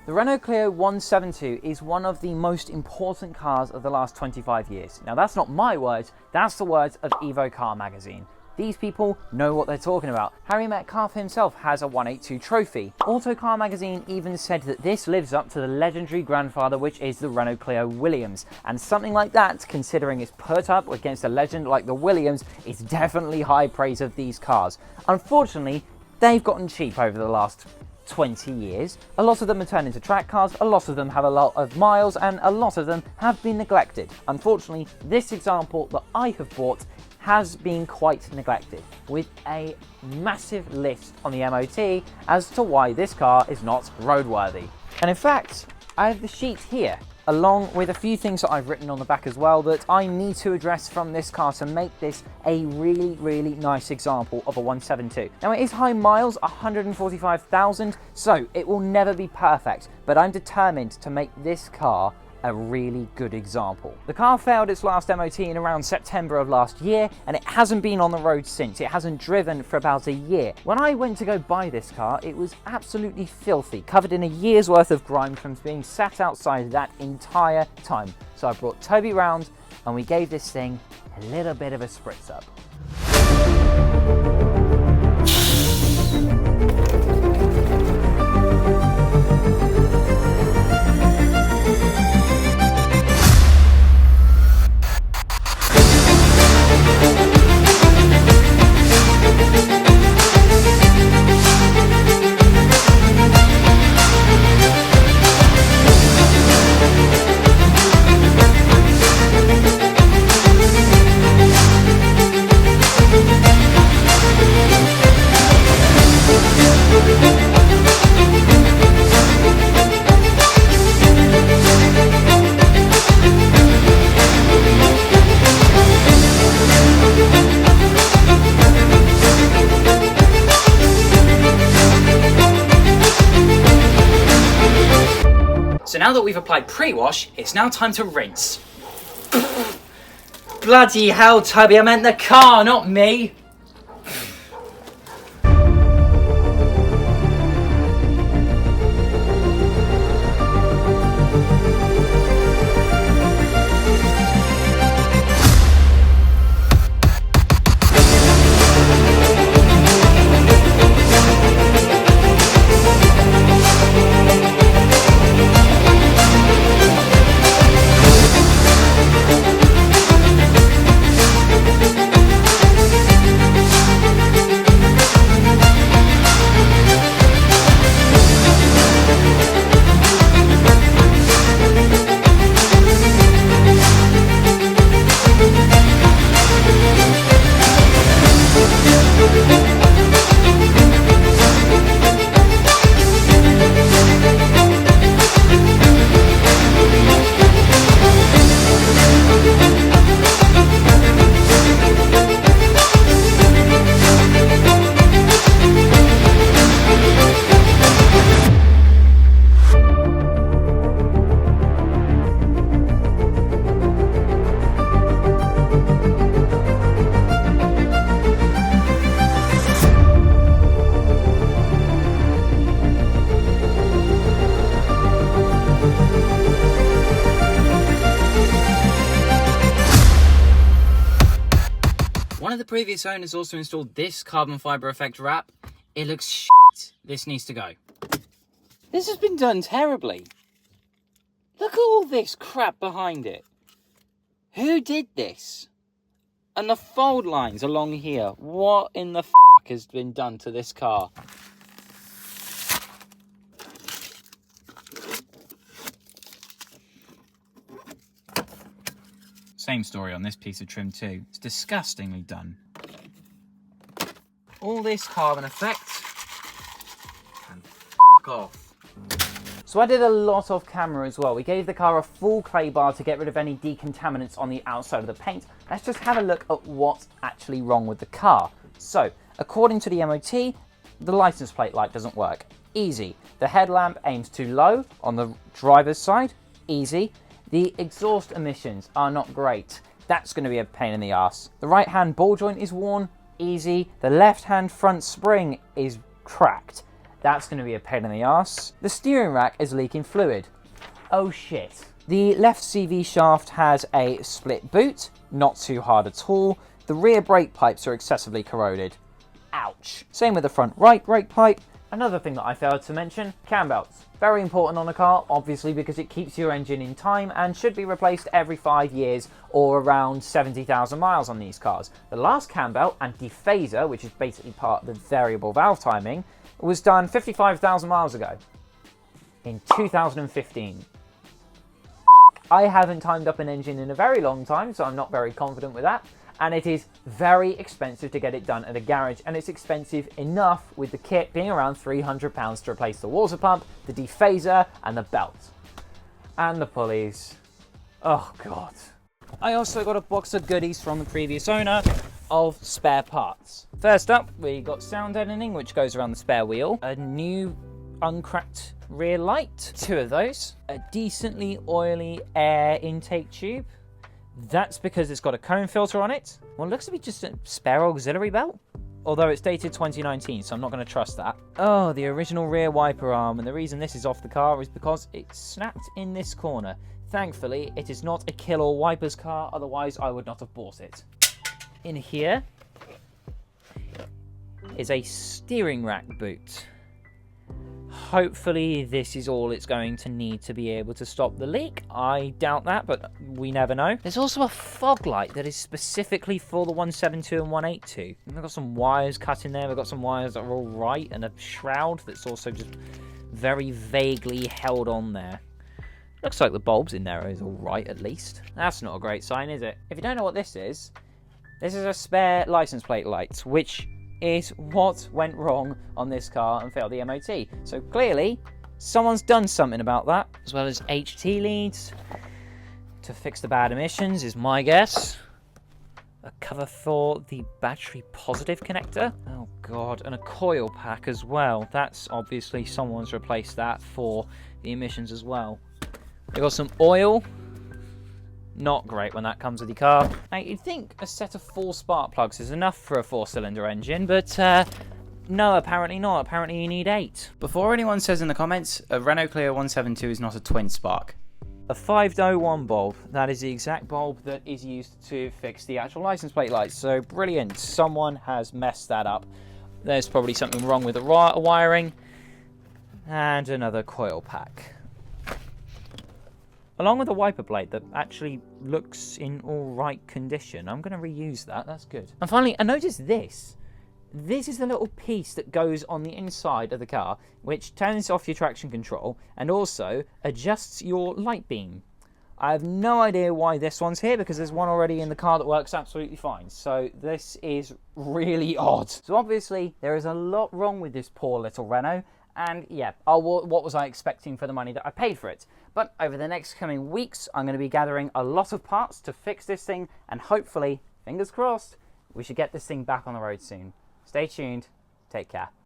The Renault Clio 172 is one of the most important cars of the last 25 years. Now that's not my words, that's the words of Evo Car Magazine. These people know what they're talking about. Harry Metcalf himself has a 182 trophy. Autocar Magazine even said that this lives up to the legendary grandfather, which is the Renault Clio Williams. And something like that, considering it's put up against a legend like the Williams, is definitely high praise of these cars. Unfortunately, they've gotten cheap over the last 20 years. A lot of them are turned into track cars, a lot of them have a lot of miles, and a lot of them have been neglected. Unfortunately, this example that I have bought has been quite neglected, with a massive list on the MOT as to why this car is not roadworthy. And in fact, I have the sheet here, along with a few things that I've written on the back as well that I need to address from this car to make this a really nice example of a 172. Now it is high miles, 145,000, so it will never be perfect, but I'm determined to make this car a really good example. The car failed its last MOT in around September of last year, and it hasn't been on the road since. It hasn't driven for about a year. When I went to go buy this car, it was absolutely filthy, covered in a year's worth of grime from being sat outside that entire time. So I brought Toby round and we gave this thing a little bit of a spritz up. So now that we've applied pre-wash, it's now time to rinse. Bloody hell, Toby, I meant the car, not me! One of the previous owners also installed this carbon fibre effect wrap. It looks shit. This needs to go. This has been done terribly. Look at all this crap behind it. Who did this? And the fold lines along here. What in the f*** has been done to this car? Same story on this piece of trim too. It's disgustingly done. All this carbon effect and f*** off. So I did a lot off camera as well. We gave the car a full clay bar to get rid of any decontaminants on the outside of the paint. Let's just have a look at what's actually wrong with the car. So, according to the MOT, the license plate light doesn't work. Easy. The headlamp aims too low on the driver's side. Easy. The exhaust emissions are not great. That's going to be a pain in the ass. The right hand ball joint is worn. Easy. The left hand front spring is cracked. That's going to be a pain in the arse. The steering rack is leaking fluid. Oh shit. The left CV shaft has a split boot, not too hard at all. The rear brake pipes are excessively corroded. Ouch. Same with the front right brake pipe. Another thing that I failed to mention, cam belts. Very important on a car, obviously, because it keeps your engine in time and should be replaced every 5 years or around 70,000 miles on these cars. The last cam belt and dephaser, which is basically part of the variable valve timing, was done 55,000 miles ago in 2015. I haven't timed up an engine in a very long time, so I'm not very confident with that. And it is very expensive to get it done at a garage, and it's expensive enough with the kit being around £300 to replace the water pump, the dephaser, and the belt. And the pulleys. Oh god. I also got a box of goodies from the previous owner of spare parts. First up, we got sound deadening, which goes around the spare wheel, a new uncracked rear light, 2 of those, a decently oily air intake tube. That's because it's got a cone filter on it. Well, it looks to be just a spare auxiliary belt. Although it's dated 2019, so I'm not going to trust that. Oh, the original rear wiper arm. And the reason this is off the car is because it snapped in this corner. Thankfully, it is not a kill all wipers car. Otherwise, I would not have bought it. In here is a steering rack boot. Hopefully this is all it's going to need to be able to stop the leak. I doubt that, but we never know. There's also a fog light that is specifically for the 172 and 182. And we've got some wires cut in there. We've got some wires that are all right, and a shroud that's also just very vaguely held on there. Looks like the bulbs in there is all right, at least. That's not a great sign, is it? If you don't know what this is a spare license plate light, which is what went wrong on this car and failed the MOT. So clearly, someone's done something about that, as well as HT leads to fix the bad emissions, is my guess. A cover for the battery positive connector. Oh god, and a coil pack as well. That's obviously someone's replaced that for the emissions as well. We got some oil. Not great when that comes with your car. Now, you'd think a set of 4 spark plugs is enough for a 4-cylinder engine, but no, apparently not. Apparently you need 8. Before anyone says in the comments, a Renault Clio 172 is not a twin spark. A 501 bulb. That is the exact bulb that is used to fix the actual license plate lights. So brilliant. Someone has messed that up. There's probably something wrong with the wiring. And another coil pack. Along with a wiper blade that actually looks in all right condition. I'm going to reuse that, that's good. And finally, I noticed this. This is the little piece that goes on the inside of the car, which turns off your traction control and also adjusts your light beam. I have no idea why this one's here, because there's one already in the car that works absolutely fine. So this is really odd. So obviously, there is a lot wrong with this poor little Renault. And yeah, what was I expecting for the money that I paid for it? But over the next coming weeks, I'm going to be gathering a lot of parts to fix this thing, and hopefully, fingers crossed, we should get this thing back on the road soon. Stay tuned. Take care.